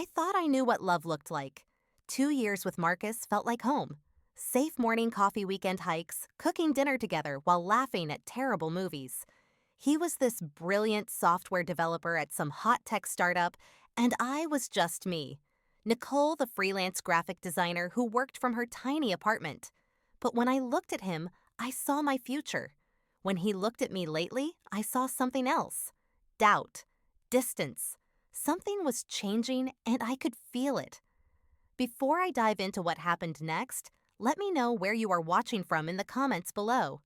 I thought I knew what love looked like. 2 years with Marcus felt like home. Safe morning coffee weekend hikes, cooking dinner together while laughing at terrible movies. He was this brilliant software developer at some hot tech startup, and I was just me. Nicole, the freelance graphic designer who worked from her tiny apartment. But when I looked at him, I saw my future. When he looked at me lately, I saw something else. Doubt. Distance. Something was changing, and I could feel it. Before I dive into what happened next, let me know where you are watching from in the comments below.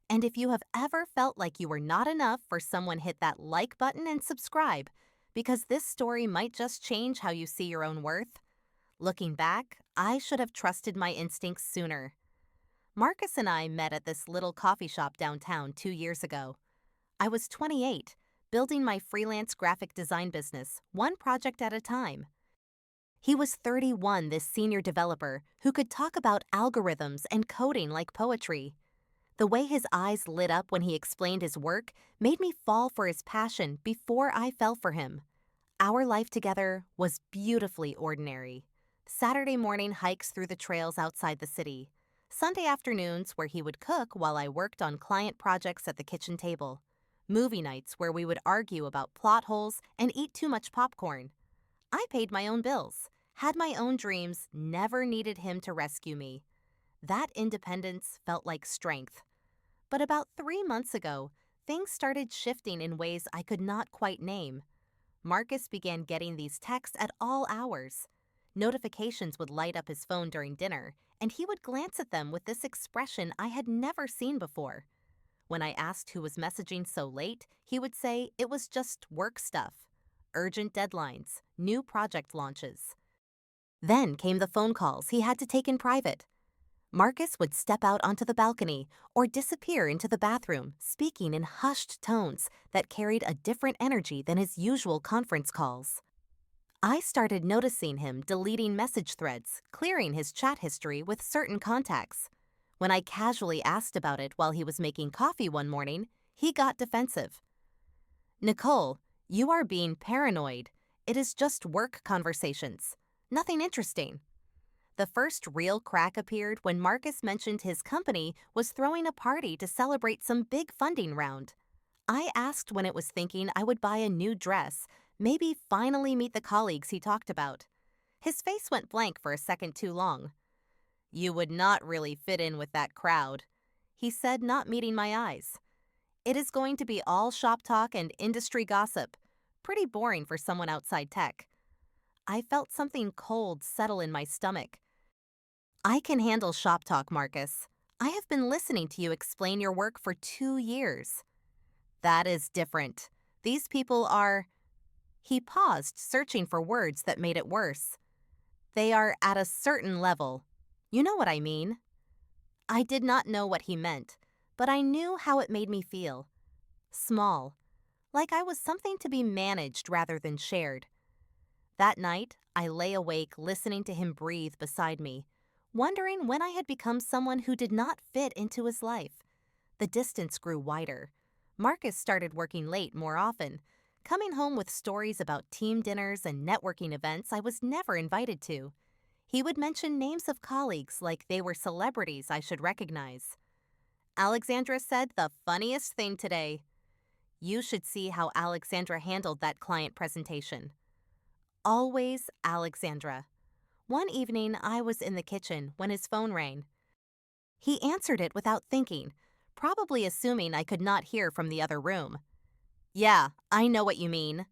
And if you have ever felt like you were not enough for someone, hit that like button and subscribe, because this story might just change how you see your own worth. Looking back, I should have trusted my instincts sooner. Marcus and I met at this little coffee shop downtown 2 years ago. I was 28, building my freelance graphic design business, one project at a time. He was 31, this senior developer who could talk about algorithms and coding like poetry. The way his eyes lit up when he explained his work made me fall for his passion before I fell for him. Our life together was beautifully ordinary. Saturday morning hikes through the trails outside the city. Sunday afternoons where he would cook while I worked on client projects at the kitchen table. Movie nights where we would argue about plot holes and eat too much popcorn. I paid my own bills, had my own dreams, never needed him to rescue me. That independence felt like strength. But about 3 months ago, things started shifting in ways I could not quite name. Marcus began getting these texts at all hours. Notifications would light up his phone during dinner, and he would glance at them with this expression I had never seen before. When I asked who was messaging so late, he would say it was just work stuff. Urgent deadlines, new project launches. Then came the phone calls he had to take in private. Marcus would step out onto the balcony or disappear into the bathroom, speaking in hushed tones that carried a different energy than his usual conference calls. I started noticing him deleting message threads, clearing his chat history with certain contacts. When I casually asked about it while he was making coffee one morning, he got defensive. "Nicole, you are being paranoid. It is just work conversations. Nothing interesting." The first real crack appeared when Marcus mentioned his company was throwing a party to celebrate some big funding round. I asked when it was thinking I would buy a new dress, maybe finally meet the colleagues he talked about. His face went blank for a second too long. "You would not really fit in with that crowd," he said, not meeting my eyes. "It is going to be all shop talk and industry gossip. Pretty boring for someone outside tech." I felt something cold settle in my stomach. "I can handle shop talk, Marcus. I have been listening to you explain your work for 2 years. "That is different. These people are—" He paused, searching for words that made it worse. "They are at a certain level. You know what I mean." I did not know what he meant, but I knew how it made me feel. Small. Like I was something to be managed rather than shared. That night, I lay awake listening to him breathe beside me, wondering when I had become someone who did not fit into his life. The distance grew wider. Marcus started working late more often, coming home with stories about team dinners and networking events I was never invited to. He would mention names of colleagues like they were celebrities I should recognize. "Alexandra said the funniest thing today." You should see how Alexandra handled that client presentation. Always Alexandra. One evening, I was in the kitchen when his phone rang. He answered it without thinking, probably assuming I could not hear from the other room. "Yeah, I know what you mean,"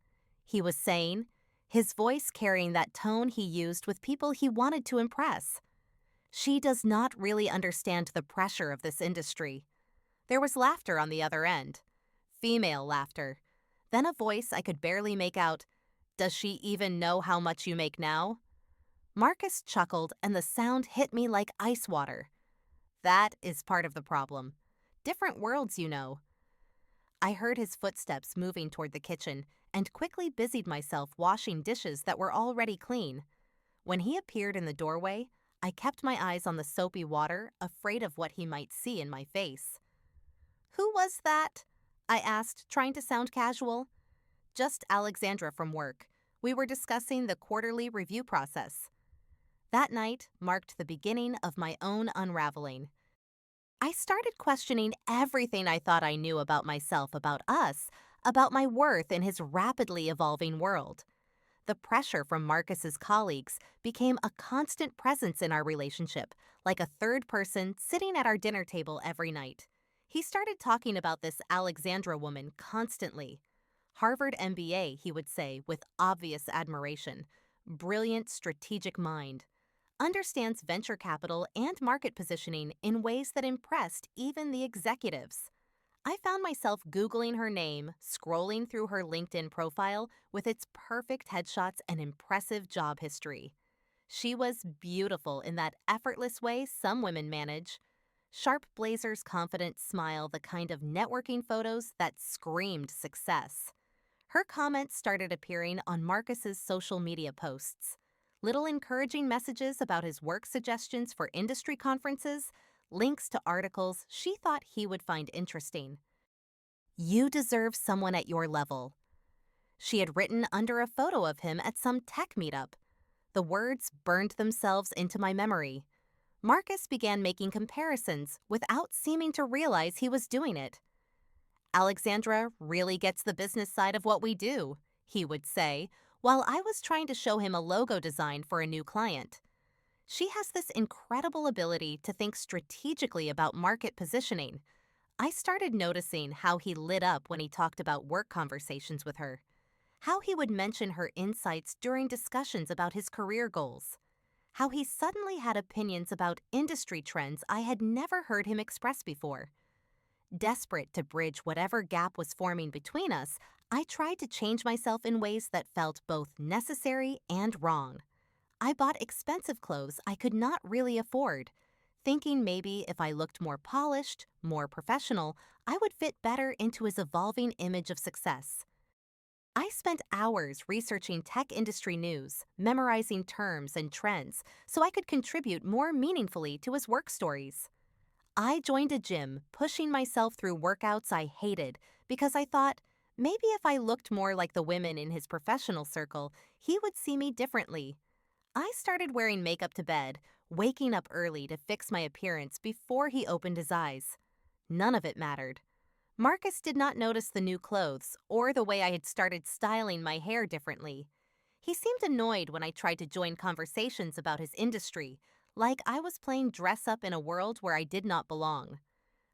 he was saying, his voice carrying that tone he used with people he wanted to impress. "She does not really understand the pressure of this industry." There was laughter on the other end. Female laughter. Then a voice I could barely make out. "Does she even know how much you make now?" Marcus chuckled, and the sound hit me like ice water. That is part of the problem. Different worlds, you know. I heard his footsteps moving toward the kitchen and quickly busied myself washing dishes that were already clean. When he appeared in the doorway, I kept my eyes on the soapy water, afraid of what he might see in my face. "Who was that?" I asked, trying to sound casual. "Just Alexandra from work. We were discussing the quarterly review process. That night marked the beginning of my own unraveling. I started questioning everything I thought I knew about myself, about us, about my worth in his rapidly evolving world. The pressure from Marcus's colleagues became a constant presence in our relationship, like a third person sitting at our dinner table every night. He started talking about this Alexandra woman constantly. Harvard MBA, he would say with obvious admiration. Brilliant strategic mind. Understands venture capital and market positioning in ways that impressed even the executives. I found myself Googling her name, scrolling through her LinkedIn profile with its perfect headshots and impressive job history. She was beautiful in that effortless way some women manage. Sharp blazer's confident smile, the kind of networking photos that screamed success. Her comments started appearing on Marcus's social media posts. Little encouraging messages about his work suggestions for industry conferences, links to articles she thought he would find interesting. You deserve someone at your level. She had written under a photo of him at some tech meetup. The words burned themselves into my memory. Marcus began making comparisons without seeming to realize he was doing it. Alexandra really gets the business side of what we do, he would say, while I was trying to show him a logo design for a new client. She has this incredible ability to think strategically about market positioning. I started noticing how he lit up when he talked about work conversations with her, how he would mention her insights during discussions about his career goals, how he suddenly had opinions about industry trends I had never heard him express before. Desperate to bridge whatever gap was forming between us, I tried to change myself in ways that felt both necessary and wrong. I bought expensive clothes I could not really afford, thinking maybe if I looked more polished, more professional, I would fit better into his evolving image of success. I spent hours researching tech industry news, memorizing terms and trends so I could contribute more meaningfully to his work stories. I joined a gym, pushing myself through workouts I hated because I thought maybe if I looked more like the women in his professional circle, he would see me differently. I started wearing makeup to bed, waking up early to fix my appearance before he opened his eyes. None of it mattered. Marcus did not notice the new clothes or the way I had started styling my hair differently. He seemed annoyed when I tried to join conversations about his industry, like I was playing dress up in a world where I did not belong.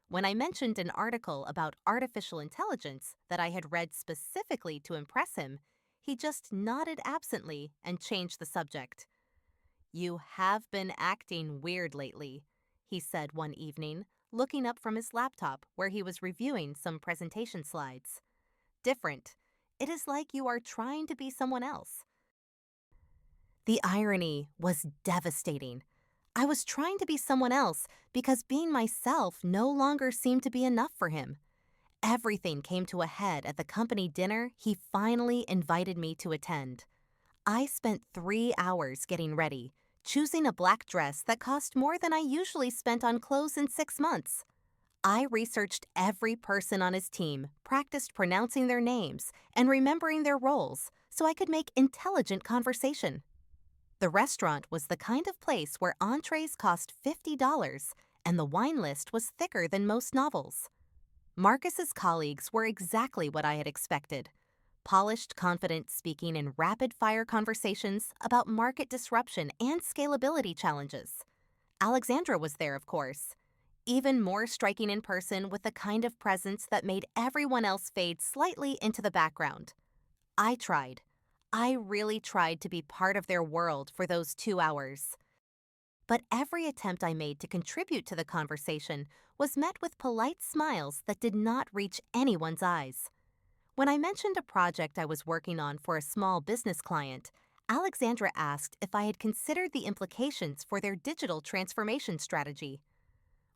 When I mentioned an article about artificial intelligence that I had read specifically to impress him, he just nodded absently and changed the subject. "You have been acting weird lately," he said one evening, looking up from his laptop where he was reviewing some presentation slides. "Different. It is like you are trying to be someone else." The irony was devastating. I was trying to be someone else because being myself no longer seemed to be enough for him. Everything came to a head at the company dinner he finally invited me to attend. I spent 3 hours getting ready, choosing a black dress that cost more than I usually spent on clothes in 6 months. I researched every person on his team, practiced pronouncing their names, and remembering their roles so I could make intelligent conversation. The restaurant was the kind of place where entrees cost $50 and the wine list was thicker than most novels. Marcus's colleagues were exactly what I had expected. Polished, confident speaking in rapid-fire conversations about market disruption and scalability challenges. Alexandra was there, of course. Even more striking in person with the kind of presence that made everyone else fade slightly into the background. I tried. I really tried to be part of their world for those 2 hours. But every attempt I made to contribute to the conversation was met with polite smiles that did not reach anyone's eyes. When I mentioned a project I was working on for a small business client, Alexandra asked if I had considered the implications for their digital transformation strategy.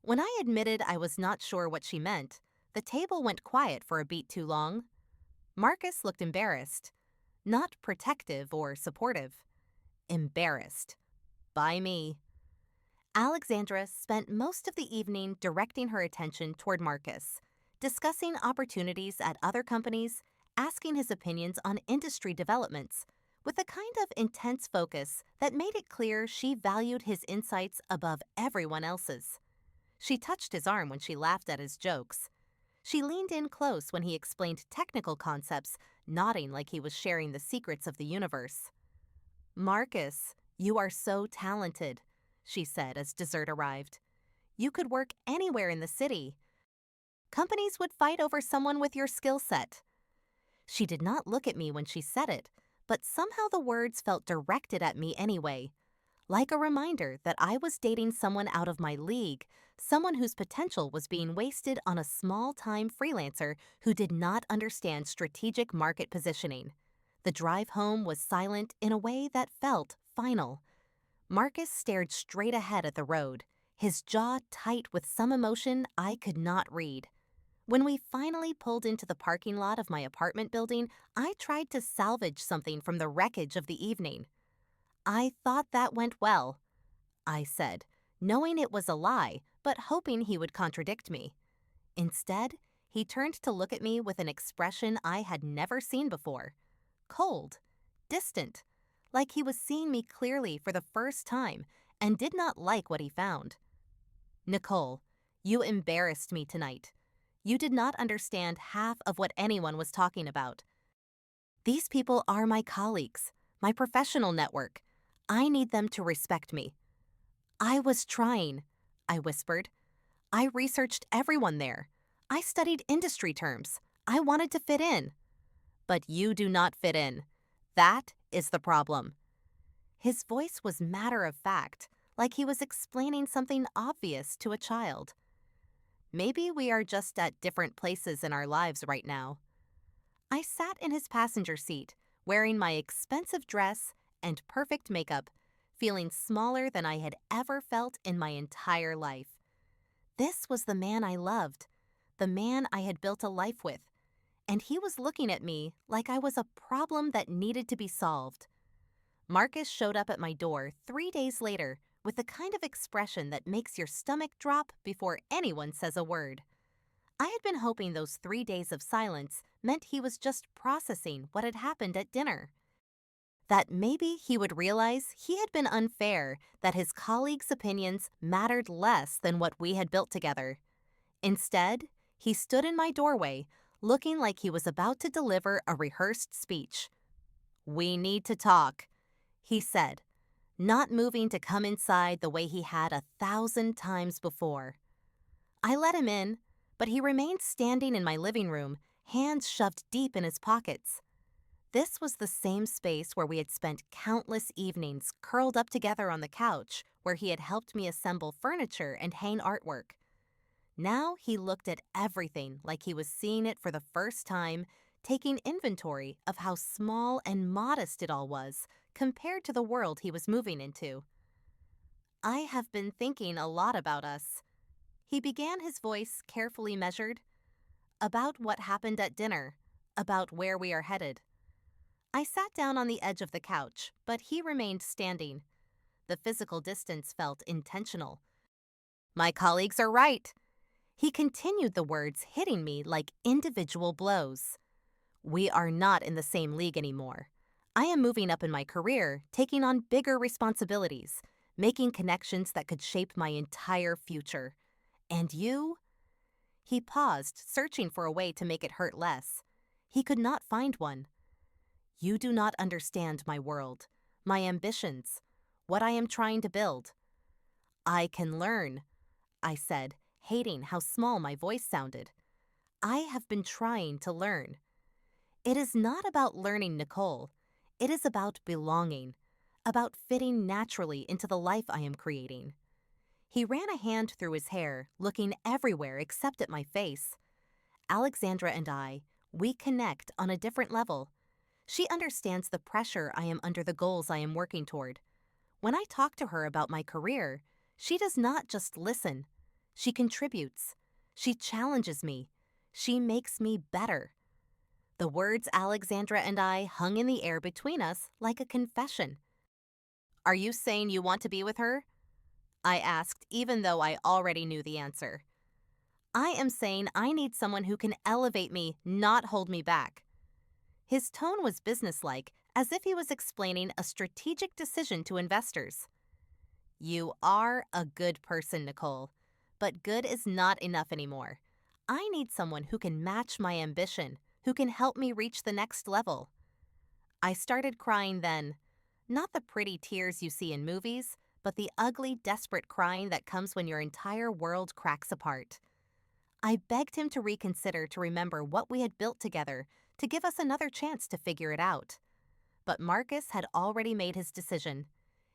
When I admitted I was not sure what she meant, the table went quiet for a beat too long. Marcus looked embarrassed. Not protective or supportive. Embarrassed. By me. Alexandra spent most of the evening directing her attention toward Marcus, discussing opportunities at other companies, asking his opinions on industry developments, with a kind of intense focus that made it clear she valued his insights above everyone else's. She touched his arm when she laughed at his jokes. She leaned in close when he explained technical concepts, nodding like he was sharing the secrets of the universe. "Marcus, you are so talented," she said as dessert arrived. "You could work anywhere in the city. Companies would fight over someone with your skill set." She did not look at me when she said it, but somehow the words felt directed at me anyway, like a reminder that I was dating someone out of my league, someone whose potential was being wasted on a small-time freelancer who did not understand strategic market positioning. The drive home was silent in a way that felt final. Marcus stared straight ahead at the road, his jaw tight with some emotion I could not read. When we finally pulled into the parking lot of my apartment building, I tried to salvage something from the wreckage of the evening. "I thought that went well," I said, knowing it was a lie, but hoping he would contradict me. Instead, he turned to look at me with an expression I had never seen before. Cold, distant, like he was seeing me clearly for the first time and did not like what he found. "Nicole, you embarrassed me tonight. You did not understand half of what anyone was talking about. These people are my colleagues, my professional network. I need them to respect me." "I was trying," I whispered. "I researched everyone there. I studied industry terms. I wanted to fit in." "But you do not fit in. That is the problem." His voice was matter-of-fact, like he was explaining something obvious to a child. "Maybe we are just at different places in our lives right now." I sat in his passenger seat, wearing my expensive dress and perfect makeup, feeling smaller than I had ever felt in my entire life. This was the man I loved, the man I had built a life with, and he was looking at me like I was a problem that needed to be solved. Marcus showed up at my door 3 days later with the kind of expression that makes your stomach drop before anyone says a word. I had been hoping those 3 days of silence meant he was just processing what had happened at dinner. That maybe he would realize he had been unfair, that his colleagues' opinions mattered less than what we had built together. Instead, he stood in my doorway, looking like he was about to deliver a rehearsed speech. "We need to talk," he said, not moving to come inside the way he had 1,000 times before. I let him in, but he remained standing in my living room, hands shoved deep in his pockets. This was the same space where we had spent countless evenings curled up together on the couch, where he had helped me assemble furniture and hang artwork. Now he looked at everything like he was seeing it for the first time, taking inventory of how small and modest it all was compared to the world he was moving into. "I have been thinking a lot about us." He began, his voice carefully measured. "About what happened at dinner, about where we are headed." I sat down on the edge of the couch, but he remained standing. The physical distance felt intentional. "My colleagues are right." He continued the words, hitting me like individual blows. "We are not in the same league anymore. I am moving up in my career, taking on bigger responsibilities, making connections that could shape my entire future. And you?" He paused, searching for a way to make it hurt less. He could not find one. "You do not understand my world, my ambitions, what I am trying to build." "I can learn," I said, hating how small my voice sounded. "I have been trying to learn." "It is not about learning, Nicole. It is about belonging, about fitting naturally into the life I am creating." He ran a hand through his hair, looking everywhere except at my face. "Alexandra and we connect on a different level. She understands the pressure I am under, the goals I am working toward. When I talk to her about my career, she does not just listen. She contributes. She challenges me. She makes me better." The words Alexandra and I hung in the air between us like a confession. "Are you saying you want to be with her?" I asked, even though I already knew the answer. "I am saying I need someone who can elevate me, not hold me back." His tone was businesslike, as if he was explaining a strategic decision to investors. You are a good person, Nicole, but good is not enough anymore. I need someone who can match my ambition, who can help me reach the next level. I started crying then. Not the pretty tears you see in movies, but the ugly, desperate crying that comes when your entire world cracks apart. I begged him to reconsider, to remember what we had built together, to give us another chance to figure it out. But Marcus had already made his decision.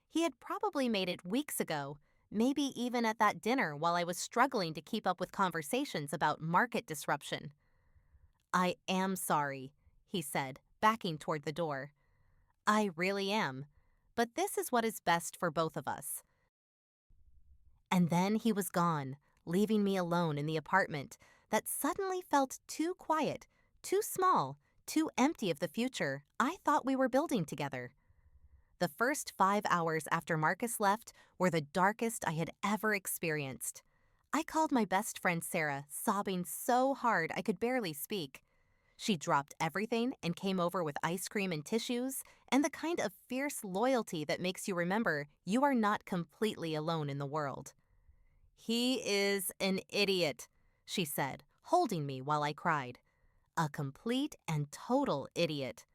He had probably made it weeks ago, maybe even at that dinner while I was struggling to keep up with conversations about market disruption. I am sorry, he said, backing toward the door. I really am. But this is what is best for both of us. And then he was gone, leaving me alone in the apartment that suddenly felt too quiet, too small, too empty of the future I thought we were building together. The first 5 hours after Marcus left were the darkest I had ever experienced. I called my best friend Sarah, sobbing so hard I could barely speak. She dropped everything and came over with ice cream and tissues and the kind of fierce loyalty that makes you remember you are not completely alone in the world. He is an idiot, she said, holding me while I cried. A complete and total idiot.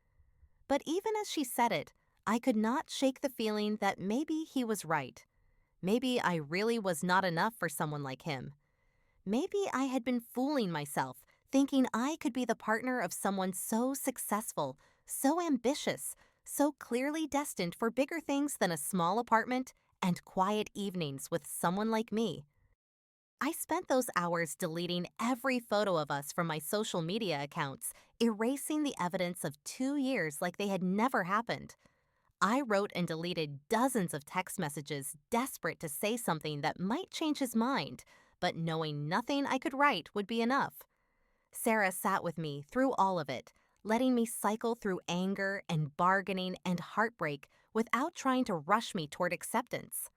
But even as she said it, I could not shake the feeling that maybe he was right. Maybe I really was not enough for someone like him. Maybe I had been fooling myself, thinking I could be the partner of someone so successful, so ambitious, so clearly destined for bigger things than a small apartment and quiet evenings with someone like me. I spent those hours deleting every photo of us from my social media accounts, erasing the evidence of 2 years like they had never happened. I wrote and deleted dozens of text messages, desperate to say something that might change his mind, but knowing nothing I could write would be enough. Sarah sat with me through all of it, letting me cycle through anger and bargaining and heartbreak without trying to rush me toward acceptance.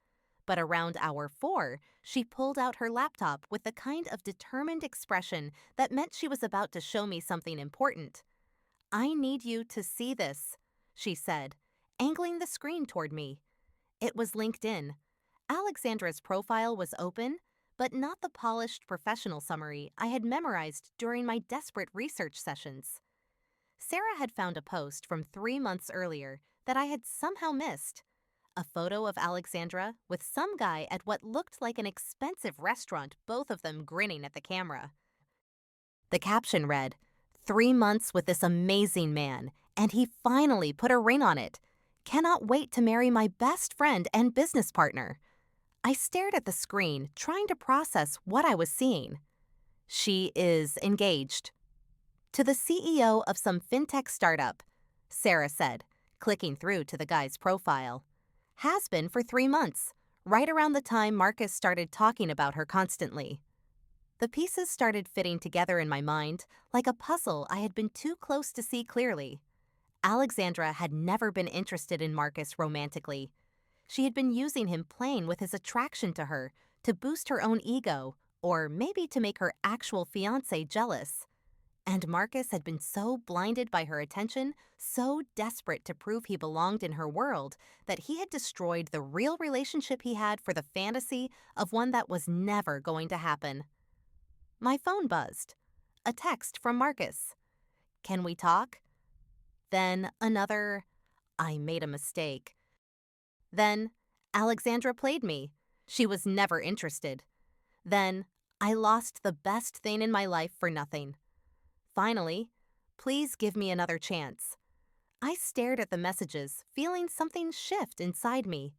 But around hour 4, she pulled out her laptop with the kind of determined expression that meant she was about to show me something important. I need you to see this, she said, angling the screen toward me. It was LinkedIn. Alexandra's profile was open, but not the polished professional summary I had memorized during my desperate research sessions. Sarah had found a post from 3 months earlier that I had somehow missed. A photo of Alexandra with some guy at what looked like an expensive restaurant, both of them grinning at the camera. The caption read, 3 months with this amazing man, and he finally put a ring on it. Cannot wait to marry my best friend and business partner. I stared at the screen, trying to process what I was seeing. She is engaged. To the CEO of some fintech startup, Sarah said, clicking through to the guy's profile. Has been for 3 months, right around the time Marcus started talking about her constantly. The pieces started fitting together in my mind like a puzzle I had been too close to see clearly. Alexandra had never been interested in Marcus romantically. She had been using him playing with his attraction to her to boost her own ego, or maybe to make her actual fiancé jealous. And Marcus had been so blinded by her attention, so desperate to prove he belonged in her world, that he had destroyed the real relationship he had for the fantasy of one that was never going to happen. My phone buzzed. A text from Marcus. Can we talk? Then another, I made a mistake. Then Alexandra played me. She was never interested. Then I lost the best thing in my life for nothing. Finally, please give me another chance. I stared at the messages, feeling something shift inside me.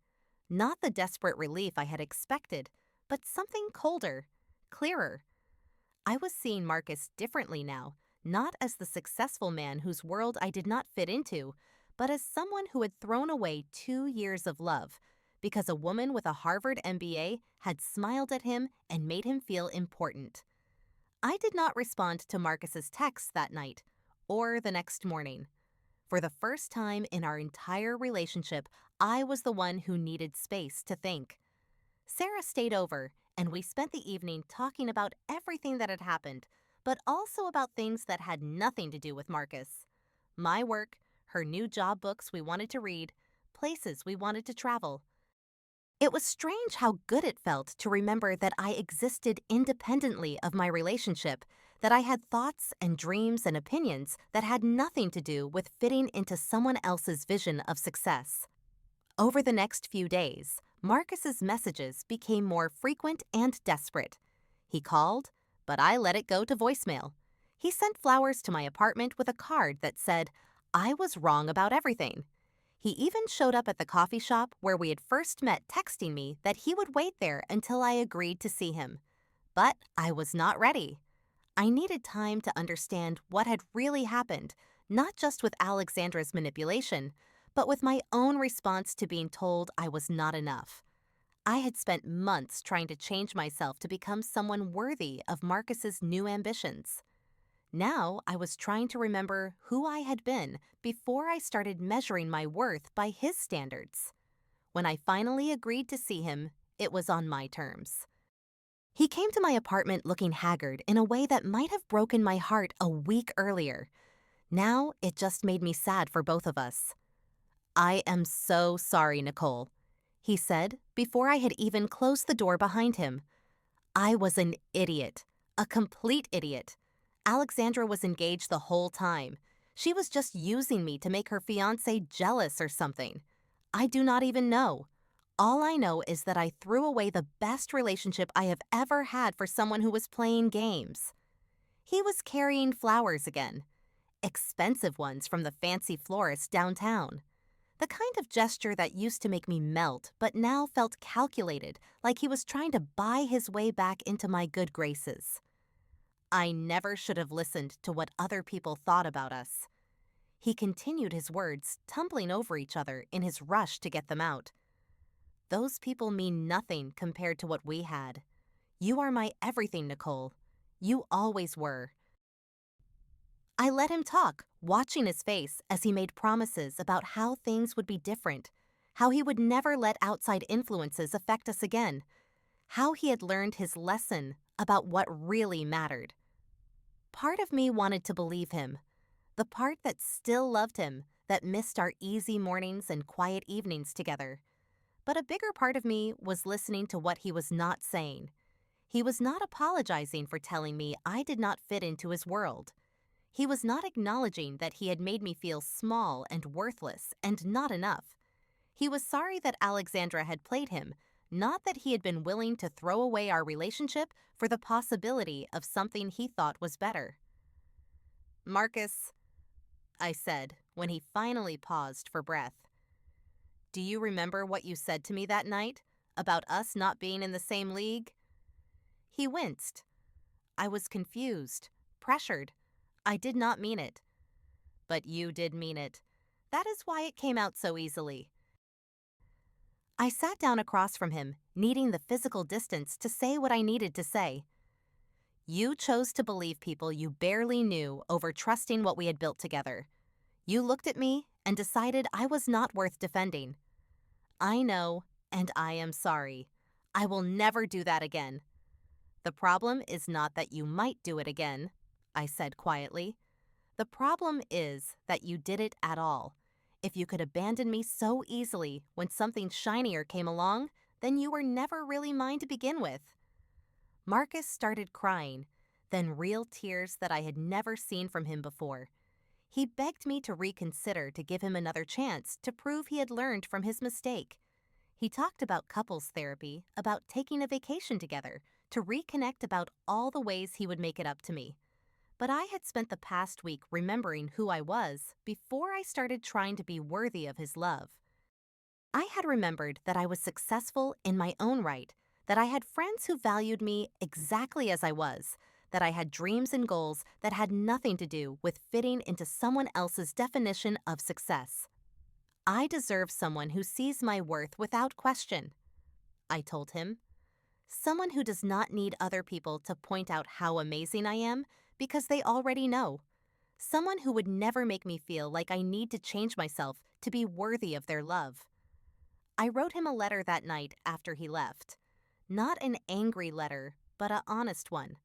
Not the desperate relief I had expected, but something colder, clearer. I was seeing Marcus differently now, not as the successful man whose world I did not fit into, but as someone who had thrown away 2 years of love because a woman with a Harvard MBA had smiled at him and made him feel important. I did not respond to Marcus's texts that night or the next morning. For the first time in our entire relationship, I was the one who needed space to think. Sarah stayed over, and we spent the evening talking about everything that had happened, but also about things that had nothing to do with Marcus. My work, her new job books we wanted to read, places we wanted to travel. It was strange how good it felt to remember that I existed independently of my relationship, that I had thoughts and dreams and opinions that had nothing to do with fitting into someone else's vision of success. Over the next few days, Marcus's messages became more frequent and desperate. He called, but I let it go to voicemail. He sent flowers to my apartment with a card that said, "I was wrong about everything." He even showed up at the coffee shop where we had first met, texting me that he would wait there until I agreed to see him. But I was not ready. I needed time to understand what had really happened, not just with Alexandra's manipulation, but with my own response to being told I was not enough. I had spent months trying to change myself to become someone worthy of Marcus's new ambitions. Now I was trying to remember who I had been before I started measuring my worth by his standards. When I finally agreed to see him, it was on my terms. He came to my apartment looking haggard in a way that might have broken my heart a week earlier. Now it just made me sad for both of us. "I am so sorry, Nicole," he said before I had even closed the door behind him. I was an idiot, a complete idiot. Alexandra was engaged the whole time. She was just using me to make her fiancé jealous or something. I do not even know. All I know is that I threw away the best relationship I have ever had for someone who was playing games. He was carrying flowers again, expensive ones from the fancy florist downtown. The kind of gesture that used to make me melt, but now felt calculated, like he was trying to buy his way back into my good graces. I never should have listened to what other people thought about us. He continued his words, tumbling over each other in his rush to get them out. Those people mean nothing compared to what we had. You are my everything, Nicole. You always were. I let him talk, watching his face as he made promises about how things would be different, how he would never let outside influences affect us again, how he had learned his lesson about what really mattered. Part of me wanted to believe him, the part that still loved him, that missed our easy mornings and quiet evenings together. But a bigger part of me was listening to what he was not saying. He was not apologizing for telling me I did not fit into his world. He was not acknowledging that he had made me feel small and worthless and not enough. He was sorry that Alexandra had played him, not that he had been willing to throw away our relationship for the possibility of something he thought was better. "Marcus," I said when he finally paused for breath, "do you remember what you said to me that night about us not being in the same league?" He winced. I was confused, pressured. I did not mean it. But you did mean it. That is why it came out so easily. I sat down across from him, needing the physical distance to say what I needed to say. You chose to believe people you barely knew over trusting what we had built together. You looked at me and decided I was not worth defending. I know, and I am sorry. I will never do that again. The problem is not that you might do it again, I said quietly. The problem is that you did it at all. If you could abandon me so easily when something shinier came along, then you were never really mine to begin with. Marcus started crying, then real tears that I had never seen from him before. He begged me to reconsider, to give him another chance, to prove he had learned from his mistake. He talked about couples therapy, about taking a vacation together, to reconnect, about all the ways he would make it up to me. But I had spent the past week remembering who I was before I started trying to be worthy of his love. I had remembered that I was successful in my own right, that I had friends who valued me exactly as I was, that I had dreams and goals that had nothing to do with fitting into someone else's definition of success. I deserve someone who sees my worth without question, I told him. Someone who does not need other people to point out how amazing I am because they already know. Someone who would never make me feel like I need to change myself to be worthy of their love. I wrote him a letter that night after he left. Not an angry letter, but an honest one.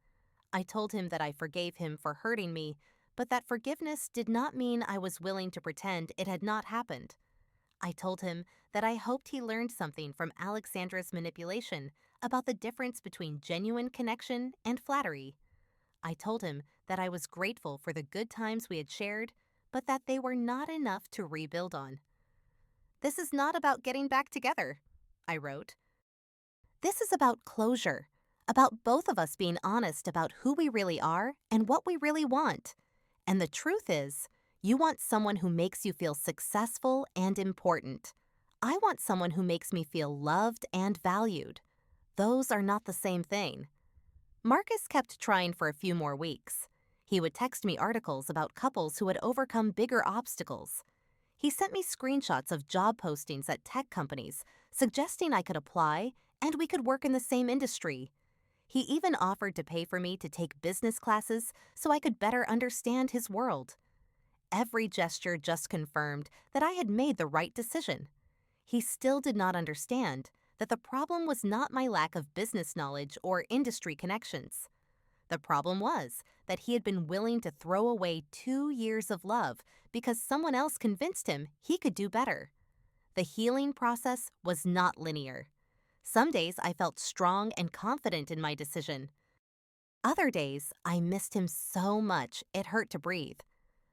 I told him that I forgave him for hurting me, but that forgiveness did not mean I was willing to pretend it had not happened. I told him that I hoped he learned something from Alexandra's manipulation about the difference between genuine connection and flattery. I told him that I was grateful for the good times we had shared, but that they were not enough to rebuild on. "This is not about getting back together," I wrote. "This is about closure, about both of us being honest about who we really are and what we really want. And the truth is, you want someone who makes you feel successful and important. I want someone who makes me feel loved and valued. Those are not the same thing." Marcus kept trying for a few more weeks. He would text me articles about couples who had overcome bigger obstacles. He sent me screenshots of job postings at tech companies, suggesting I could apply and we could work in the same industry. He even offered to pay for me to take business classes so I could better understand his world. Every gesture just confirmed that I had made the right decision. He still did not understand that the problem was not my lack of business knowledge or industry connections. The problem was that he had been willing to throw away 2 years of love because someone else convinced him he could do better. The healing process was not linear. Some days I felt strong and confident in my decision. Other days I missed him so much it hurt to breathe.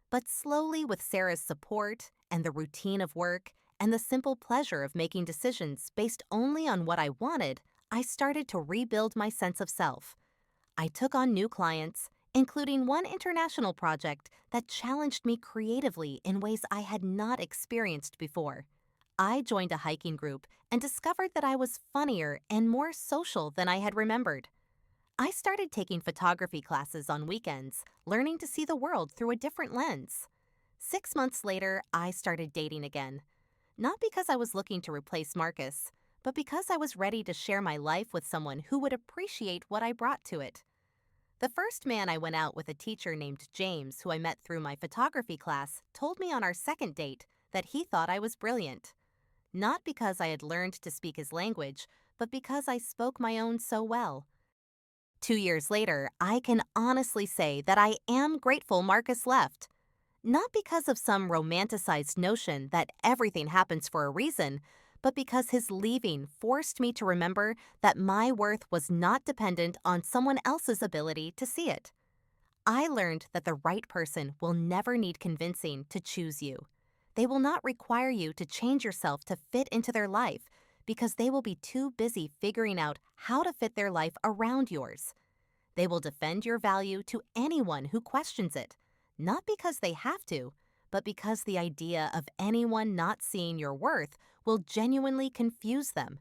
But slowly, with Sarah's support and the routine of work and the simple pleasure of making decisions based only on what I wanted, I started to rebuild my sense of self. I took on new clients, including one international project that challenged me creatively in ways I had not experienced before. I joined a hiking group and discovered that I was funnier and more social than I had remembered. I started taking photography classes on weekends, learning to see the world through a different lens. 6 months later, I started dating again. Not because I was looking to replace Marcus, but because I was ready to share my life with someone who would appreciate what I brought to it. The first man I went out with, a teacher named James, who I met through my photography class, told me on our second date that he thought I was brilliant. Not because I had learned to speak his language, but because I spoke my own so well. 2 years later, I can honestly say that I am grateful Marcus left. Not because of some romanticized notion that everything happens for a reason, but because his leaving forced me to remember that my worth was not dependent on someone else's ability to see it. I learned that the right person will never need convincing to choose you. They will not require you to change yourself to fit into their life, because they will be too busy figuring out how to fit their life around yours. They will defend your value to anyone who questions it, not because they have to, but because the idea of anyone not seeing your worth will genuinely confuse them.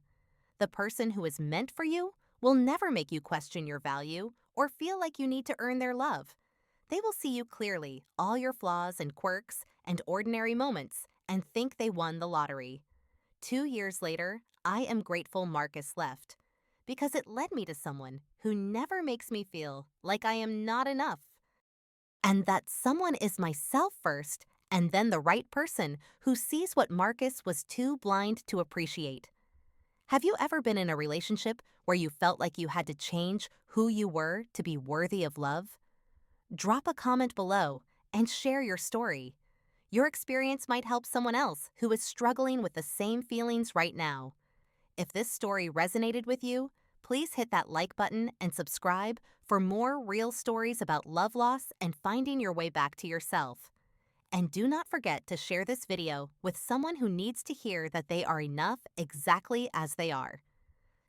The person who is meant for you will never make you question your value or feel like you need to earn their love. They will see you clearly, all your flaws and quirks and ordinary moments, and think they won the lottery. 2 years later, I am grateful Marcus left, because it led me to someone who never makes me feel like I am not enough. And that someone is myself first, and then the right person who sees what Marcus was too blind to appreciate. Have you ever been in a relationship where you felt like you had to change who you were to be worthy of love? Drop a comment below and share your story. Your experience might help someone else who is struggling with the same feelings right now. If this story resonated with you, please hit that like button and subscribe for more real stories about love loss and finding your way back to yourself. And do not forget to share this video with someone who needs to hear that they are enough exactly as they are.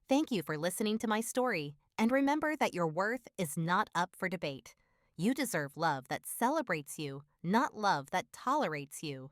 Thank you for listening to my story, and remember that your worth is not up for debate. You deserve love that celebrates you, not love that tolerates you.